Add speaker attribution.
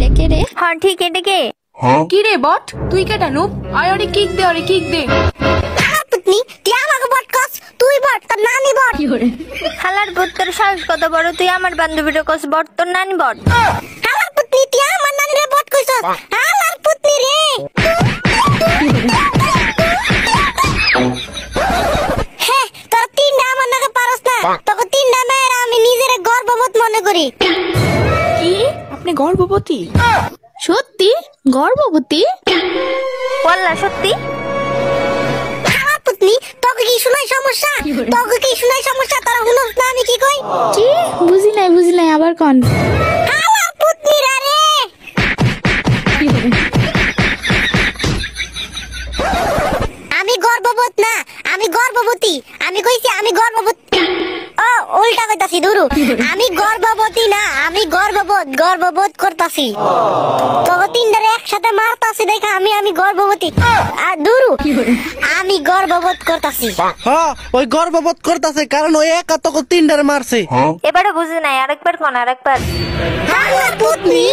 Speaker 1: এটা কে রে?
Speaker 2: হ্যাঁ ঠিক, এটা কে?
Speaker 3: কি রে বট, তুই কেটা নুব? আয় ওরে কিক দে, ওরে কিক দে।
Speaker 4: পুতনি তুই আমাকে বট কস, তুই বট তোর নানি বট।
Speaker 2: হালার পুত, তোর সাহস কত বড়, তুই আমার বান্ধবীর কস বট, তোর নানি বট।
Speaker 4: হালার পুতনি তুই আমার নানি রে বট কইছস। হালার পুতনি রে। হ্যাঁ তোর তিনটা আমার নাকে পারস না, তোকে তিনটা মেয়েরা আমি নিজের গর্ববোধ মনে করি।
Speaker 3: কি আপনি গর্ভবতী?
Speaker 1: সত্যি গর্ভবতী?
Speaker 2: বললা সত্যি?
Speaker 4: হালার পুতনি তোকে কি শুনাই সমস্যা? তোকে কি শুনাই সমস্যা? তোরা শুনস না আমি কি কই?
Speaker 1: কি বুঝি নাই আবার কোন?
Speaker 4: হালার পুতনি রে। আমি গর্ভবোধ না, আমি গর্ভবতী। আমি কইছি আমি গর্ভবতী। ও উল্টা কইতাছি দুরু। আমি গর্ভবতী না, আমি গর্ভবোধ করতাছি। তোকে তিনটারে একসাথে মারতাছি দেখা আমি গর্ভবতী। আর দুরু আমি গর্ভবোধ করতাছি।
Speaker 5: হ্যাঁ ওই গর্ববোধ করতেছে, কারণ ওই একা তোকে তিনটারে মারছে।
Speaker 2: এবারে বুঝি নাই, আরেকবার কোন, আরেকবার।
Speaker 4: হালার পুতনি